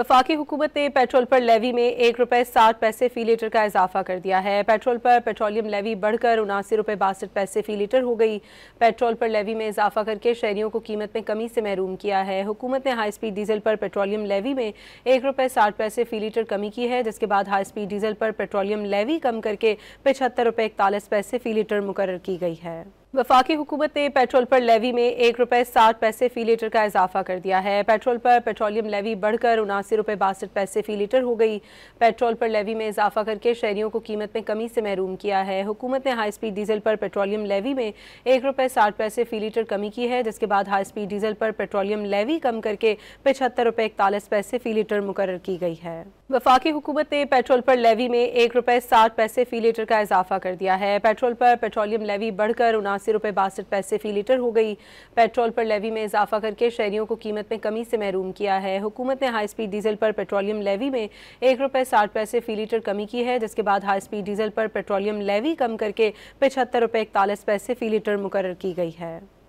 वफाकी हुकूमत ने पेट्रोल पर लेवी में ₹1.60 फी लीटर का इजाफा कर दिया है। पेट्रोल पर पेट्रोलियम लेवी बढ़कर ₹79.62 फी लीटर हो गई। पेट्रोल पर लेवी में इजाफा करके शहरियों को कीमत में कमी से महरूम किया है। हुकूमत ने हाई स्पीड डीजल पर पेट्रोलियम लेवी में ₹1.60 फी लीटर कमी की है, जिसके बाद हाई स्पीड डीजल पर पेट्रोलियम लेवी कम करके ₹75.41 फी लीटर मुकर्रर की गई है। वफाकी हुकूमत ने पेट्रोल पर लेवी में ₹1.60 फी लीटर का इजाफा कर दिया है। पेट्रोल पर पेट्रोलियम लेवी बढ़कर ₹79.62 फी लीटर हो गई। पेट्रोल पर लेवी में इजाफा करके शहरियों को कीमत में कमी से महरूम किया है। हुकूमत ने हाई स्पीड डीजल पर पेट्रोलियम लेवी में ₹1.60 फी लीटर कमी की है, जिसके बाद हाई स्पीड डीजल पर पेट्रोलियम लेवी कम करके ₹75.41 फी लीटर मुकर्रर की गई है। वफाकी हुकूमत ने पेट्रोल पर लेवी में ₹1.60 फी लीटर का इजाफा कर दिया है। पेट्रोल पर पेट्रोलियम लेवी बढ़कर ₹79.62 फी लीटर हो गई। पेट्रोल पर लेवी में इजाफा करके शहरियों को कीमत में कमी से महरूम किया है। हुकूमत ने हाई स्पीड डीजल पर पेट्रोलियम लेवी में ₹1.60 फी लीटर कमी की है, जिसके बाद हाई स्पीड डीजल पर पेट्रोलियम लेवी कम करके ₹75.41 फी लीटर मुकर्रर की गई है।